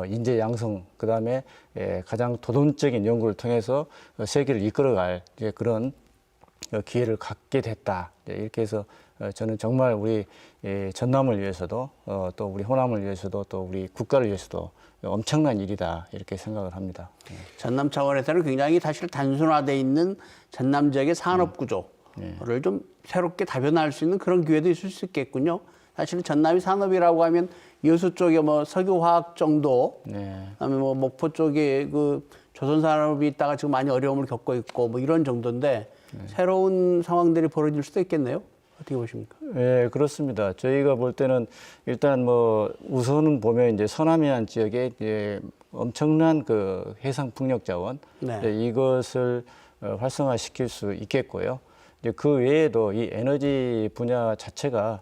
인재 양성 그다음에 가장 도전적인 연구를 통해서 세계를 이끌어갈 이제 그런 기회를 갖게 됐다. 이렇게 해서 저는 정말 우리 전남을 위해서도 또 우리 호남을 위해서도 또 우리 국가를 위해서도 엄청난 일이다 이렇게 생각을 합니다. 전남 차원에서는 굉장히 사실 단순화돼 있는 전남 지역의 산업 구조를 좀 새롭게 다변화할 수 있는 그런 기회도 있을 수 있겠군요. 사실은 전남이 산업이라고 하면 여수 쪽에 뭐 석유화학 정도, 그다음에 뭐 목포 쪽에 그 조선산업이 있다가 지금 많이 어려움을 겪고 있고 뭐 이런 정도인데 새로운 상황들이 벌어질 수도 있겠네요. 어떻게 보십니까? 네, 그렇습니다. 저희가 볼 때는 일단 뭐 우선은 보면 이제 서남해안 지역에 이제 엄청난 그 해상 풍력 자원 이것을 활성화시킬 수 있겠고요. 이제 그 외에도 이 에너지 분야 자체가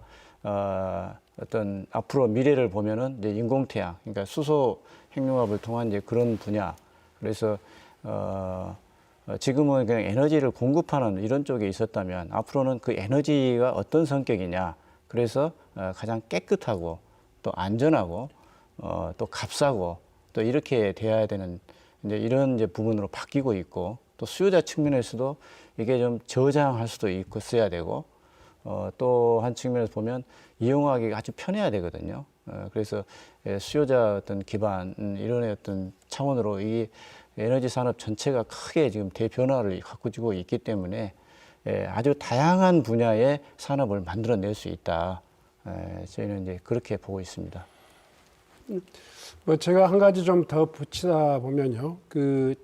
어떤 앞으로 미래를 보면은 이제 인공태양, 그러니까 수소 핵융합을 통한 이제 그런 분야. 그래서 지금은 그냥 에너지를 공급하는 이런 쪽에 있었다면 앞으로는 그 에너지가 어떤 성격이냐. 그래서 가장 깨끗하고 또 안전하고 또 값싸고 또 이렇게 돼야 되는 이제 이런 이제 부분으로 바뀌고 있고 또 수요자 측면에서도 이게 좀 저장할 수도 있고 써야 되고 또 한 측면에서 보면 이용하기 아주 편해야 되거든요. 그래서 수요자 어떤 기반 이런 어떤 차원으로 이 에너지 산업 전체가 크게 지금 대변화를 가꾸고 있기 때문에 아주 다양한 분야의 산업을 만들어낼 수 있다. 저희는 이제 그렇게 보고 있습니다. 뭐 제가 한 가지 좀 더 붙이다 보면요, 그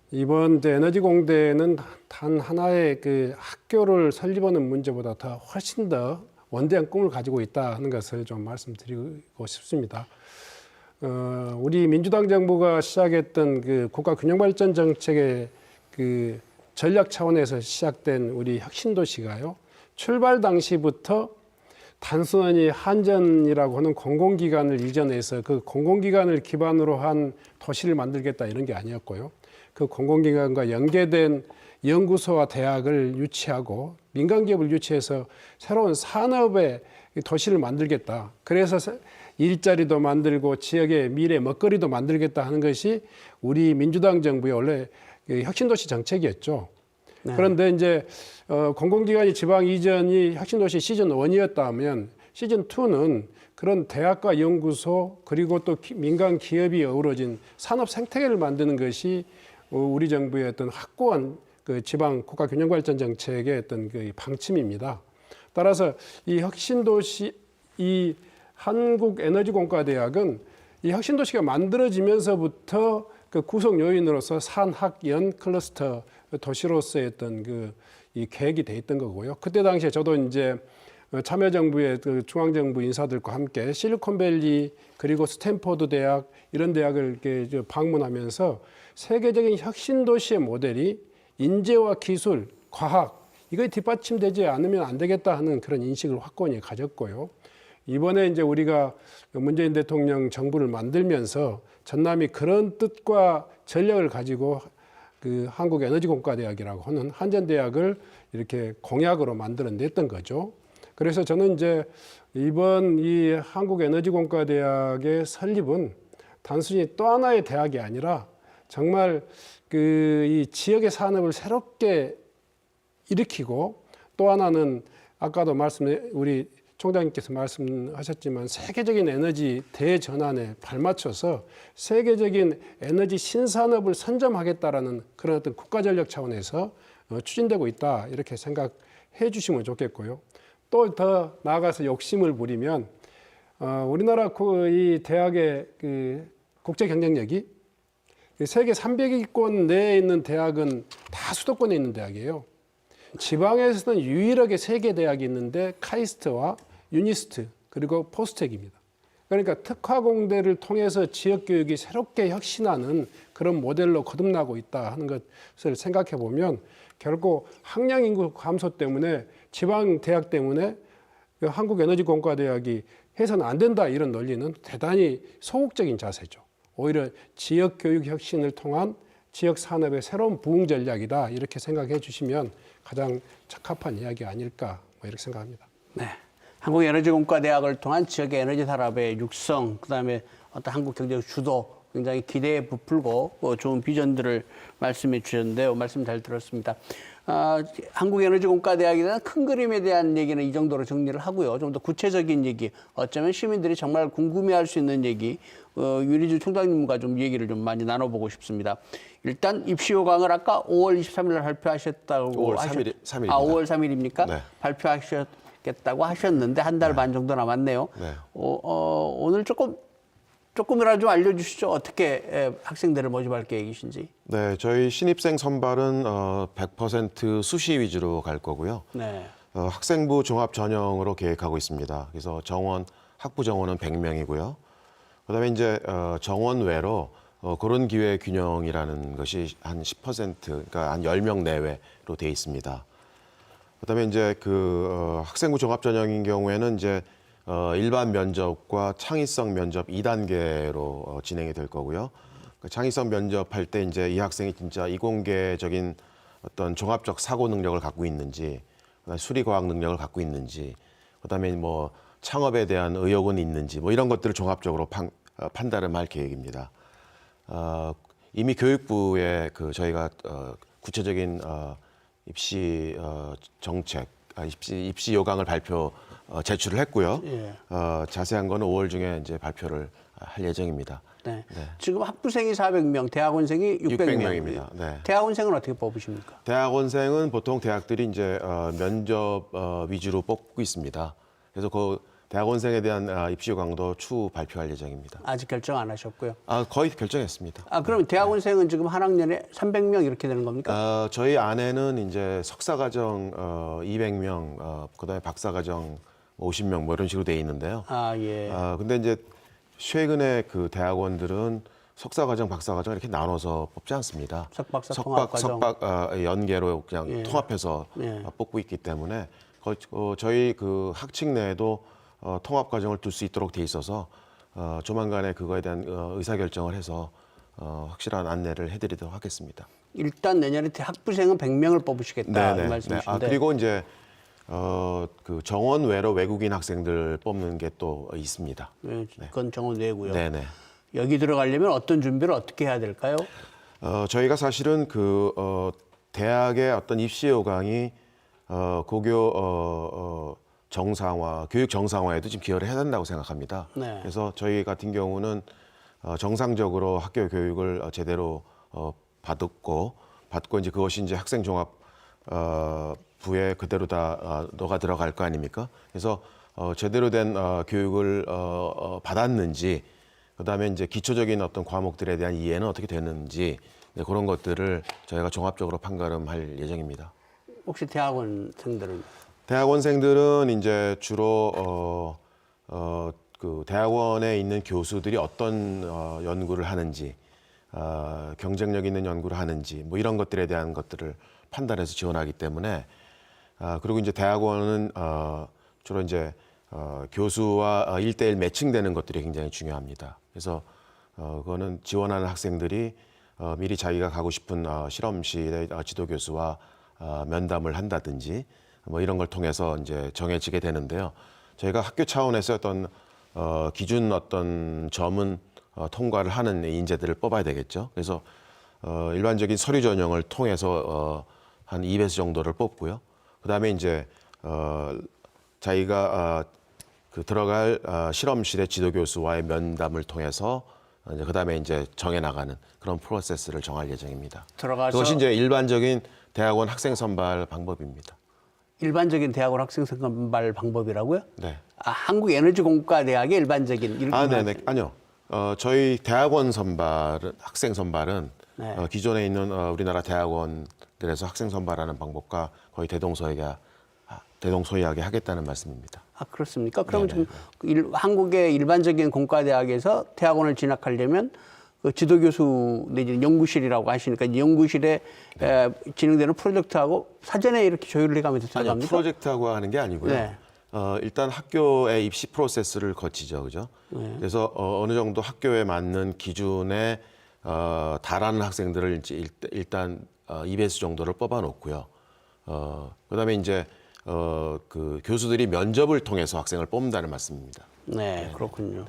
이번 이제 에너지공대는 단 하나의 그 학교를 설립하는 문제보다 더 훨씬 더 원대한 꿈을 가지고 있다 하는 것을 좀 말씀드리고 싶습니다. 우리 민주당 정부가 시작했던 그 국가균형발전 정책의 그 전략 차원에서 시작된 우리 혁신도시가요, 출발 당시부터 단순히 한전이라고 하는 공공기관을 이전해서 그 공공기관을 기반으로 한 도시를 만들겠다 이런 게 아니었고요. 그 공공기관과 연계된 연구소와 대학을 유치하고 민간기업을 유치해서 새로운 산업의 도시를 만들겠다. 그래서 일자리도 만들고 지역의 미래 먹거리도 만들겠다 하는 것이 우리 민주당 정부의 원래 혁신도시 정책이었죠. 그런데 이제 공공기관이 지방 이전이 혁신도시 시즌 1이었다면 시즌 2는 그런 대학과 연구소 그리고 또 민간 기업이 어우러진 산업 생태계를 만드는 것이 우리 정부의 어떤 확고한 그 지방 국가균형발전 정책의 어떤 그 방침입니다. 따라서 이 혁신도시, 이 한국에너지공과대학은 이 혁신도시가 만들어지면서부터 그 구성 요인으로서 산학연 클러스터 도시로서의 어떤 그 이 계획이 돼 있던 거고요. 그때 당시에 저도 이제 참여정부의 그 중앙정부 인사들과 함께 실리콘밸리 그리고 스탠포드 대학 이런 대학을 이렇게 방문하면서 세계적인 혁신도시의 모델이 인재와 기술, 과학 이거에 뒷받침되지 않으면 안 되겠다 하는 그런 인식을 확고히 가졌고요. 이번에 이제 우리가 문재인 대통령 정부를 만들면서 전남이 그런 뜻과 전략을 가지고 그 한국에너지공과대학이라고 하는 한전대학을 이렇게 공약으로 만들어냈던 거죠. 그래서 저는 이제 이번 이 한국에너지공과대학의 설립은 단순히 또 하나의 대학이 아니라 정말 그 이 지역의 산업을 새롭게 일으키고 또 하나는 아까도 우리 총장님께서 말씀하셨지만 세계적인 에너지 대전환에 발맞춰서 세계적인 에너지 신산업을 선점하겠다라는 그런 어떤 국가전략 차원에서 추진되고 있다 이렇게 생각해 주시면 좋겠고요. 또 더 나아가서 욕심을 부리면 우리나라 이 대학의 그 국제 경쟁력이 세계 300위권 내에 있는 대학은 다 수도권에 있는 대학이에요. 지방에서는 유일하게 세 개 대학이 있는데 카이스트와 유니스트 그리고 포스텍입니다. 그러니까 특화공대를 통해서 지역교육이 새롭게 혁신하는 그런 모델로 거듭나고 있다 하는 것을 생각해 보면 결국 학령 인구 감소 때문에 지방 대학 때문에 한국에너지공과대학이 해서는 안 된다 이런 논리는 대단히 소극적인 자세죠. 오히려 지역교육 혁신을 통한 지역 산업의 새로운 부흥 전략이다 이렇게 생각해 주시면 가장 적합한 이야기 아닐까 이렇게 생각합니다. 네. 한국에너지공과대학을 통한 지역의 에너지 산업의 육성, 그다음에 어떤 한국 경제의 주도 굉장히 기대에 부풀고 좋은 비전들을 말씀해 주셨는데요. 말씀 잘 들었습니다. 한국에너지공과대학에 대한 큰 그림에 대한 얘기는 이 정도로 정리를 하고요. 좀 더 구체적인 얘기, 어쩌면 시민들이 정말 궁금해할 수 있는 얘기, 유리주 총장님과 좀 얘기를 좀 많이 나눠보고 싶습니다. 일단 입시 요강을 아까 5월 23일 날 발표하셨다고 5월 3일입니다. 5월 3일입니까? 네. 발표하셨겠다고 하셨는데 한 달 반 정도 남았네요. 네. 오늘 조금이라도 좀 알려주시죠. 어떻게 학생들을 모집할 계획이신지. 네, 저희 신입생 선발은 100% 수시 위주로 갈 거고요. 네. 학생부 종합 전형으로 계획하고 있습니다. 그래서 학부 정원은 100명이고요. 그다음에 이제 정원 외로 그런 기회 균형이라는 것이 한 10%, 그러니까 한 10명 내외로 돼 있습니다. 그다음에 이제 학생부 종합 전형인 경우에는 이제 일반 면접과 창의성 면접 2단계로 진행이 될 거고요. 창의성 면접할 때 이제 이 학생이 진짜 이공계적인 어떤 종합적 사고 능력을 갖고 있는지, 그다음에 수리과학 능력을 갖고 있는지, 그다음에 뭐 창업에 대한 의욕은 있는지, 뭐 이런 것들을 종합적으로 판단을 할 계획입니다. 이미 교육부에 저희가 구체적인 입시 정책, 입시 요강을 제출을 했고요. 예. 자세한 거는 5월 중에 이제 발표를 할 예정입니다. 네. 지금 학부생이 400명, 대학원생이 600명입니다. 네. 대학원생은 어떻게 뽑으십니까? 대학원생은 보통 대학들이 이제 면접 위주로 뽑고 있습니다. 그래서 그 대학원생에 대한 입시 요강도 추후 발표할 예정입니다. 아직 결정 안 하셨고요. 거의 결정했습니다. 그럼 대학원생은 지금 한 학년에 300명 이렇게 되는 겁니까? 저희 안에는 이제 석사과정 200명, 그다음에 박사과정 50명 뭐 이런 식으로 돼 있는데요. 예. 근데 이제 최근에 그 대학원들은 석사과정, 박사과정 이렇게 나눠서 뽑지 않습니다. 석박사 통합과정. 석박 연계로 그냥 예. 통합해서 예. 뽑고 있기 때문에 저희 그 학칙 내에도 통합과정을 둘 수 있도록 돼 있어서 조만간에 그거에 대한 의사결정을 해서 확실한 안내를 해드리도록 하겠습니다. 일단 내년에 학부생은 100명을 뽑으시겠다 이 네. 말씀이신데. 그리고 이제 그 정원 외로 외국인 학생들 뽑는 게 또 있습니다. 네, 그건 정원 내고요. 네네. 여기 들어가려면 어떤 준비를 어떻게 해야 될까요? 저희가 사실은 대학의 어떤 입시 요강이 고교 정상화, 교육 정상화에도 지금 기여를 해야 된다고 생각합니다. 네. 그래서 저희 같은 경우는 정상적으로 학교 교육을 제대로 받고 이제 그것이 이제 학생 종합 부에 그대로 다 녹아 들어갈 거 아닙니까? 그래서 제대로 된 교육을 받았는지, 그다음에 이제 기초적인 어떤 과목들에 대한 이해는 어떻게 되는지, 네, 그런 것들을 저희가 종합적으로 판가름할 예정입니다. 혹시 대학원생들은? 대학원생들은 이제 주로 그 대학원에 있는 교수들이 어떤 연구를 하는지, 경쟁력 있는 연구를 하는지, 뭐 이런 것들에 대한 것들을 판단해서 지원하기 때문에, 그리고 이제 대학원은 주로 이제 교수와 1대1 매칭되는 것들이 굉장히 중요합니다. 그래서 그거는 지원하는 학생들이 미리 자기가 가고 싶은 실험실의 지도 교수와 면담을 한다든지 뭐 이런 걸 통해서 이제 정해지게 되는데요. 저희가 학교 차원에서 어떤 기준 어떤 점은 통과를 하는 인재들을 뽑아야 되겠죠. 그래서 일반적인 서류 전형을 통해서 한 2배수 정도를 뽑고요. 그다음에 이제 자기가 그 들어갈 실험실의 지도 교수와의 면담을 통해서 이제 그다음에 이제 정해 나가는 그런 프로세스를 정할 예정입니다. 들어가서 그것이 이제 일반적인 대학원 학생 선발 방법입니다. 일반적인 대학원 학생 선발 방법이라고요? 네. 한국에너지공과대학의 일반적인 이렇게 네네. 아니요. 저희 대학원 선발은 학생 선발은 네. 기존에 있는 우리나라 대학원들에서 학생 선발하는 방법과 거의 대동소이하게 하겠다는 말씀입니다. 아, 그렇습니까? 그러면 지금 한국의 일반적인 공과대학에서 대학원을 진학하려면 그 지도교수 내지는 연구실이라고 하시니까 이 연구실에 진행되는 프로젝트하고 사전에 이렇게 조율을 해가면서 아니요, 들어갑니까? 프로젝트하고 하는 게 아니고요. 네. 일단 학교의 입시 프로세스를 거치죠, 그죠? 네. 그래서 어느 정도 학교에 맞는 기준에 달하는 학생들을 이제 일단 2배수 정도를 뽑아놓고요. 그다음에 이제 그 교수들이 면접을 통해서 학생을 뽑는다는 말씀입니다. 네, 그렇군요.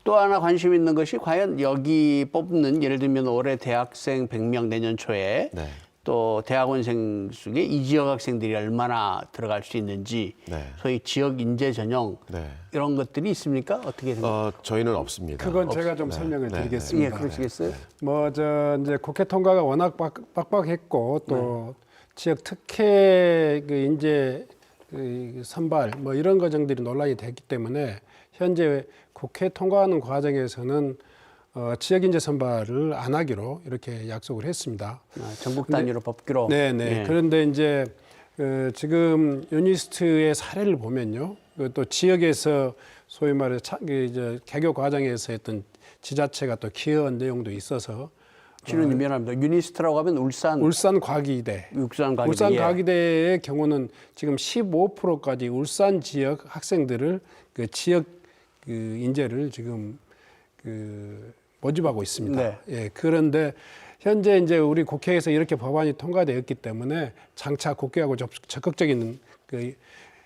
또 하나 관심 있는 것이 과연 여기 뽑는 예를 들면 올해 대학생 100명 내년 초에 네. 또 대학원생 중에 이 지역 학생들이 얼마나 들어갈 수 있는지 네. 소위 지역 인재 전형 네. 이런 것들이 있습니까? 어떻게 생각하세요? 저희는 없습니다. 그건 제가 좀 설명을 드리겠습니다. 예, 그러시겠어요? 이제 국회 통과가 워낙 빡빡했고 또 지역 특혜 그 인재 그 선발 뭐 이런 과정들이 논란이 됐기 때문에 현재 국회 통과하는 과정에서는 지역 인재 선발을 안 하기로 이렇게 약속을 했습니다. 전국 단위로 뽑기로. 네네. 예. 그런데 이제 지금 유니스트의 사례를 보면요, 또 지역에서 소위 말해 개교 과정에서 했던 지자체가 또 기여한 내용도 있어서 실은 미안합니다. 유니스트라고 하면 울산과기대. 울산과기대. 울산과기대의 경우는 지금 15%까지 울산 지역 학생들을 그 지역 그 인재를 지금 그 모집하고 있습니다. 네. 예. 그런데 현재 이제 우리 국회에서 이렇게 법안이 통과되었기 때문에 장차 국회하고 적극적인 그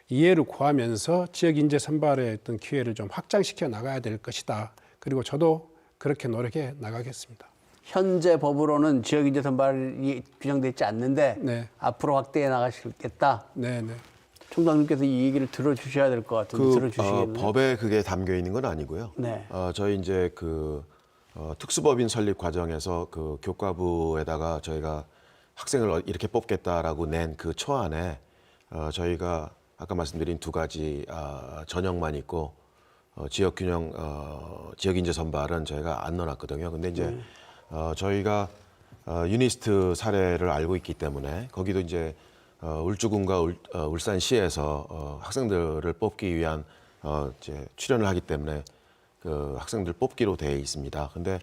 이해를 구하면서 지역 인재 선발의 어떤 기회를 좀 확장시켜 나가야 될 것이다. 그리고 저도 그렇게 노력해 나가겠습니다. 현재 법으로는 지역 인재 선발이 규정되어 있지 않는데 네. 앞으로 확대해 나가시겠다. 네네. 총장님께서 이 얘기를 들어주셔야 될 것 같은데 들어주시겠나요? 법에 그게 담겨 있는 건 아니고요. 네. 저희 이제 특수법인 설립 과정에서 그 교과부에다가 저희가 학생을 이렇게 뽑겠다라고 낸 그 초안에 저희가 아까 말씀드린 두 가지 전형만 있고 지역 균형 지역 인재 선발은 저희가 안 넣어놨거든요. 근데 이제 저희가 유니스트 사례를 알고 있기 때문에 거기도 이제 울주군과 울산시에서 학생들을 뽑기 위한 이제 출연을 하기 때문에 그 학생들 뽑기로 되어 있습니다. 근데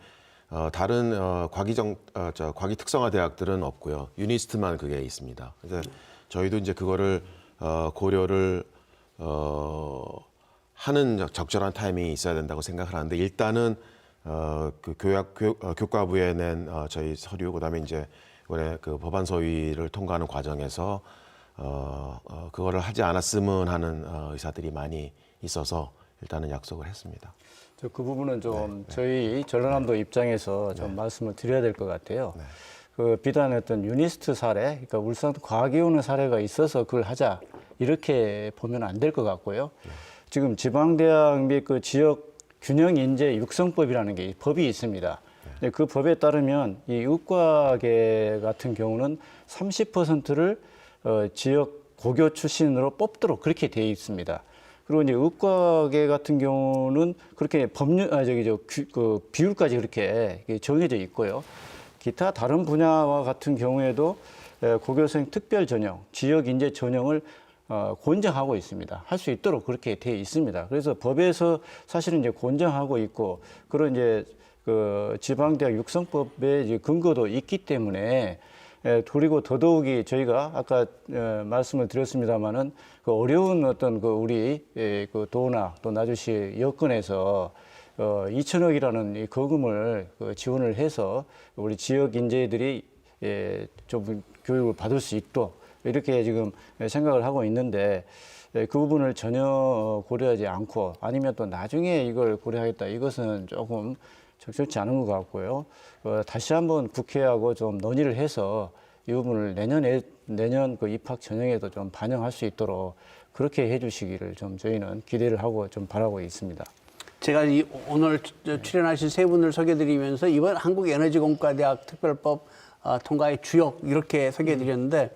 다른 과기 특성화 대학들은 없고요. 유니스트만 그게 있습니다. 그래서 저희도 이제 그거를 고려를 하는 적절한 타이밍이 있어야 된다고 생각을 하는데 일단은 그 교과부에 낸 저희 서류 그다음에 이제 이번에 그 법안 소위를 통과하는 과정에서 그거를 하지 않았으면 하는 의사들이 많이 있어서 일단은 약속을 했습니다. 그 부분은 좀 저희 전라남도 입장에서 좀 말씀을 드려야 될 것 같아요. 그 비단 어떤 유니스트 사례, 그러니까 울산 과학이 오는 사례가 있어서 그걸 하자 이렇게 보면 안 될 것 같고요. 지금 지방대학 및 그 지역 균형 인재 육성법이라는 게 법이 있습니다. 그 법에 따르면 이 의과계 같은 경우는 30%를 지역 고교 출신으로 뽑도록 그렇게 되어 있습니다. 그리고 이제 의과계 같은 경우는 그렇게 그 비율까지 그렇게 정해져 있고요. 기타 다른 분야와 같은 경우에도 고교생 특별 전형, 지역 인재 전형을 권장하고 있습니다. 할 수 있도록 그렇게 되어 있습니다. 그래서 법에서 사실은 이제 권장하고 있고 그런 이제 그 지방대학 육성법의 이제 근거도 있기 때문에 그리고 더더욱이 저희가 아까 말씀을 드렸습니다마는 그 어려운 어떤 그 우리 그 도나 또 나주시 여건에서 2천억이라는 이 거금을 지원을 해서 우리 지역 인재들이 좀 교육을 받을 수 있도록 이렇게 지금 생각을 하고 있는데 그 부분을 전혀 고려하지 않고 아니면 또 나중에 이걸 고려하겠다 이것은 조금 적절치 않은 것 같고요. 다시 한번 국회하고 좀 논의를 해서 이 부분을 내년 그 입학 전형에도 좀 반영할 수 있도록 그렇게 해주시기를 좀 저희는 기대를 하고 좀 바라고 있습니다. 제가 오늘 출연하신 세 분을 소개드리면서 이번 한국에너지공과대학 특별법 통과의 주역 이렇게 소개해드렸는데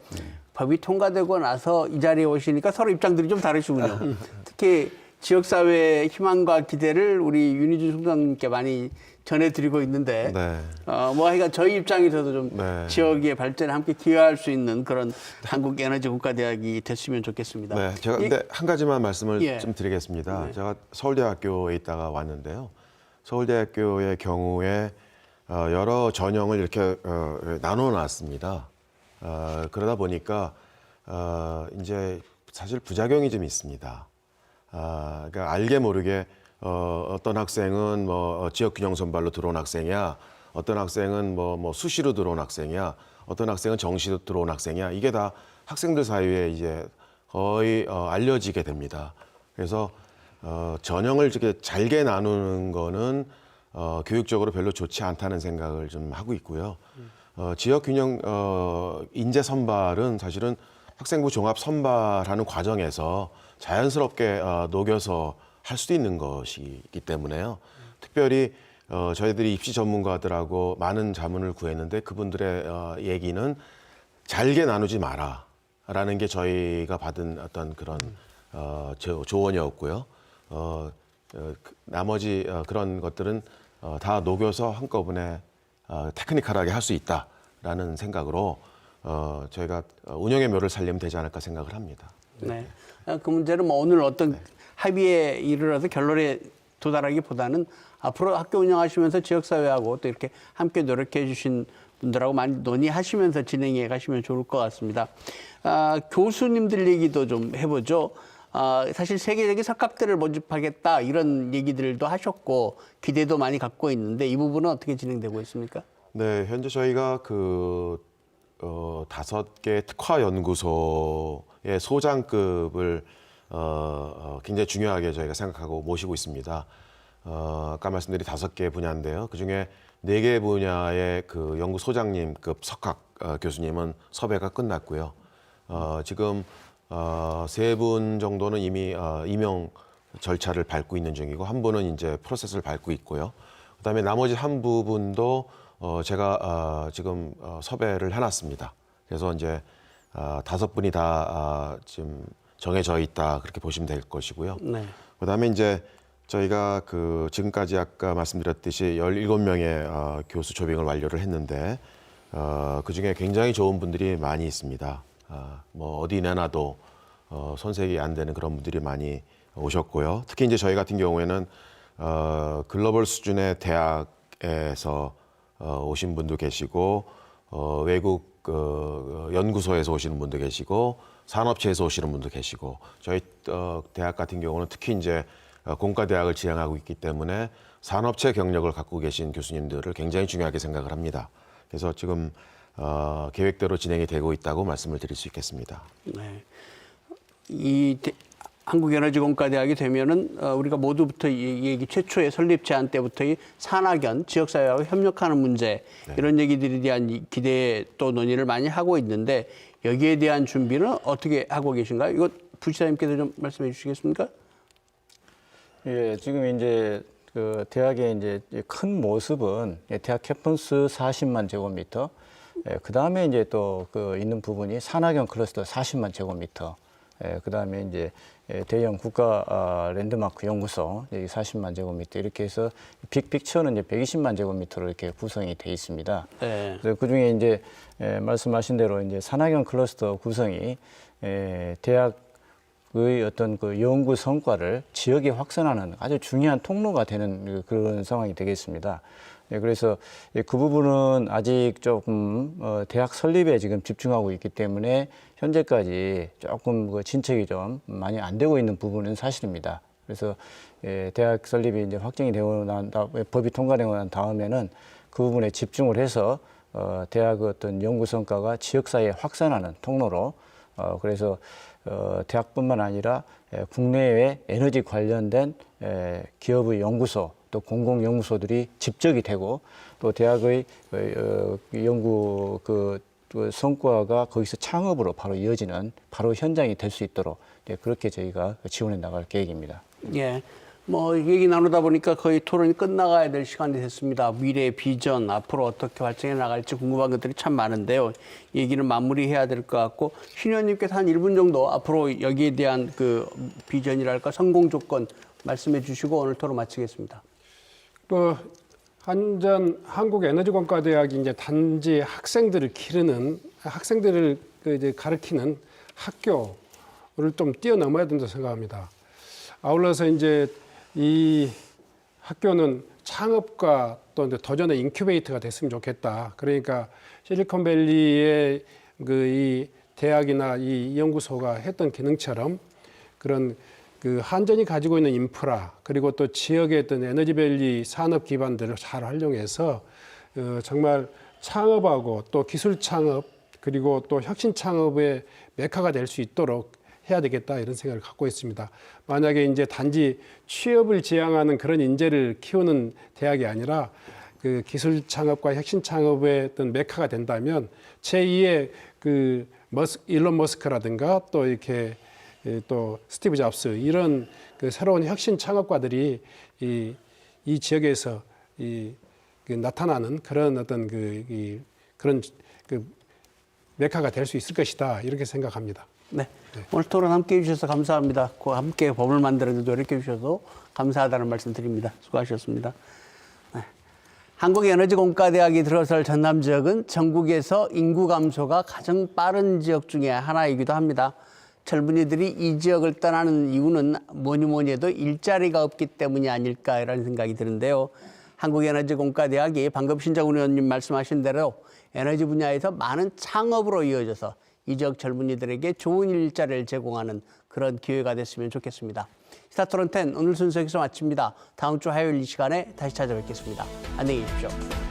법이 통과되고 나서 이 자리에 오시니까 서로 입장들이 좀 다르시군요. 특히 지역사회의 희망과 기대를 우리 윤희준 총장님께 많이 전해드리고 있는데 네. 뭐 하여간 저희 입장에서도 좀 네. 지역의 발전에 함께 기여할 수 있는 그런 한국에너지국가대학이 됐으면 좋겠습니다. 네, 제가 근데 한 가지만 말씀을 예. 좀 드리겠습니다. 제가 서울대학교에 있다가 왔는데요. 서울대학교의 경우에 여러 전형을 이렇게 나눠놨습니다. 그러다 보니까 이제 사실 부작용이 좀 있습니다. 그러니까 알게 모르게 어떤 학생은 뭐 지역균형 선발로 들어온 학생이야, 어떤 학생은 뭐 수시로 들어온 학생이야, 어떤 학생은 정시로 들어온 학생이야. 이게 다 학생들 사이에 이제 거의 알려지게 됩니다. 그래서 전형을 이렇게 잘게 나누는 거는 교육적으로 별로 좋지 않다는 생각을 좀 하고 있고요. 지역균형 인재 선발은 사실은 학생부 종합 선발하는 과정에서 자연스럽게 녹여서 할 수도 있는 것이기 때문에요. 특별히 저희들이 입시 전문가들하고 많은 자문을 구했는데 그분들의 얘기는 잘게 나누지 마라라는 게 저희가 받은 어떤 그런 조언이었고요. 나머지 그런 것들은 다 녹여서 한꺼번에 테크니컬하게 할 수 있다라는 생각으로 저희가 운영의 묘를 살리면 되지 않을까 생각을 합니다. 네. 그 문제는 뭐 오늘 어떤 합의에 이르러서 결론에 도달하기보다는 앞으로 학교 운영하시면서 지역사회하고 또 이렇게 함께 노력해 주신 분들하고 많이 논의하시면서 진행해 가시면 좋을 것 같습니다. 교수님들 얘기도 좀 해보죠. 사실 세계적인 석학들을 모집하겠다 이런 얘기들도 하셨고 기대도 많이 갖고 있는데 이 부분은 어떻게 진행되고 있습니까? 네, 현재 저희가 5개 특화 연구소의 소장급을 굉장히 중요하게 저희가 생각하고 모시고 있습니다. 아까 말씀드린 5개 분야인데요. 그중에 4개 분야의 그 연구소장님급 석학 교수님은 섭외가 끝났고요. 지금 3분 정도는 이미 임용 절차를 밟고 있는 중이고 한 분은 이제 프로세스를 밟고 있고요. 그다음에 나머지 한 부분도 제가 지금 섭외를 해놨습니다. 그래서 이제 5분이 다 지금 정해져 있다 그렇게 보시면 될 것이고요. 네. 그다음에 이제 저희가 지금까지 아까 말씀드렸듯이 17명의 교수 조빙을 완료를 했는데 그중에 굉장히 좋은 분들이 많이 있습니다. 뭐 어디 내놔도 손색이 안 되는 그런 분들이 많이 오셨고요. 특히 이제 저희 같은 경우에는 글로벌 수준의 대학에서 오신 분도 계시고 외국 연구소에서 오시는 분도 계시고 산업체에서 오시는 분도 계시고 저희 대학 같은 경우는 특히 이제 공과대학을 지향하고 있기 때문에 산업체 경력을 갖고 계신 교수님들을 굉장히 중요하게 생각을 합니다. 그래서 지금 계획대로 진행이 되고 있다고 말씀을 드릴 수 있겠습니다. 네. 한국에너지공과대학이 되면은 우리가 모두부터 이 얘기 최초의 설립 제안 때부터 이 산학연 지역사회하고 협력하는 문제 이런 얘기들에 대한 기대 또 논의를 많이 하고 있는데 여기에 대한 준비는 어떻게 하고 계신가요? 이거 부시장님께서 좀 말씀해 주시겠습니까? 예, 지금 이제 그 대학의 이제 큰 모습은 대학 캠퍼스 40만 제곱미터, 그 다음에 이제 또 그 있는 부분이 산학연 클러스터 40만 제곱미터, 그 다음에 이제 대형 국가 랜드마크 연구소 40만 제곱미터 이렇게 해서 빅픽처는 이제 120만 제곱미터로 이렇게 구성이 돼 있습니다. 네. 그래서 그 중에 이제 말씀하신 대로 이제 산학연 클러스터 구성이 대학의 어떤 그 연구 성과를 지역에 확산하는 아주 중요한 통로가 되는 그런 상황이 되겠습니다. 예, 그래서 그 부분은 아직 조금 대학 설립에 지금 집중하고 있기 때문에 현재까지 조금 그 진척이 좀 많이 안 되고 있는 부분은 사실입니다. 그래서 대학 설립이 이제 확정이 되고 난 다음, 법이 통과되고 난 다음에는 그 부분에 집중을 해서 대학의 어떤 연구 성과가 지역사회에 확산하는 통로로 그래서 대학뿐만 아니라 국내외 에너지 관련된 기업의 연구소 또 공공연구소들이 집적이 되고 또 대학의 연구 그 성과가 거기서 창업으로 바로 이어지는 바로 현장이 될 수 있도록 그렇게 저희가 지원해 나갈 계획입니다. 예. 뭐 얘기 나누다 보니까 거의 토론이 끝나가야 될 시간이 됐습니다. 미래의 비전, 앞으로 어떻게 발전해 나갈지 궁금한 것들이 참 많은데요. 얘기는 마무리해야 될 것 같고 신 의원님께서 한 1분 정도 앞으로 여기에 대한 그 비전이랄까 성공 조건 말씀해 주시고 오늘 토론 마치겠습니다. 한국에너지공과대학이 이제 단지 학생들을 기르는 학생들을 이제 가르치는 학교를 좀 뛰어넘어야 된다고 생각합니다. 아울러서 이제 이 학교는 창업과 또 이제 도전의 인큐베이터가 됐으면 좋겠다. 그러니까 실리콘밸리의 이 대학이나 이 연구소가 했던 기능처럼 그런 그 한전이 가지고 있는 인프라 그리고 또 지역의 어떤 에너지밸리 산업 기반들을 잘 활용해서 정말 창업하고 또 기술 창업 그리고 또 혁신 창업의 메카가 될 수 있도록 해야 되겠다 이런 생각을 갖고 있습니다. 만약에 이제 단지 취업을 지향하는 그런 인재를 키우는 대학이 아니라 그 기술 창업과 혁신 창업의 어떤 메카가 된다면 제2의 그 일론 머스크라든가 또 이렇게 또 스티브 잡스 이런 그 새로운 혁신 창업가들이 이 지역에서 그 나타나는 그런 어떤 그런 메카가 될 수 있을 것이다 이렇게 생각합니다. 네. 오늘 토론 함께 해주셔서 감사합니다. 함께 법을 만드는 데 노력해 주셔서 감사하다는 말씀 드립니다. 수고하셨습니다. 네. 한국에너지공과대학이 들어설 전남 지역은 전국에서 인구 감소가 가장 빠른 지역 중에 하나이기도 합니다. 젊은이들이 이 지역을 떠나는 이유는 뭐니 해도 일자리가 없기 때문이 아닐까라는 생각이 드는데요. 한국에너지공과대학이 방금 신정훈 의원님 말씀하신 대로 에너지 분야에서 많은 창업으로 이어져서 이 지역 젊은이들에게 좋은 일자리를 제공하는 그런 기회가 됐으면 좋겠습니다. 시사토론 10 오늘 순서 여기서 마칩니다. 다음 주 화요일 이 시간에 다시 찾아뵙겠습니다. 안녕히 계십시오.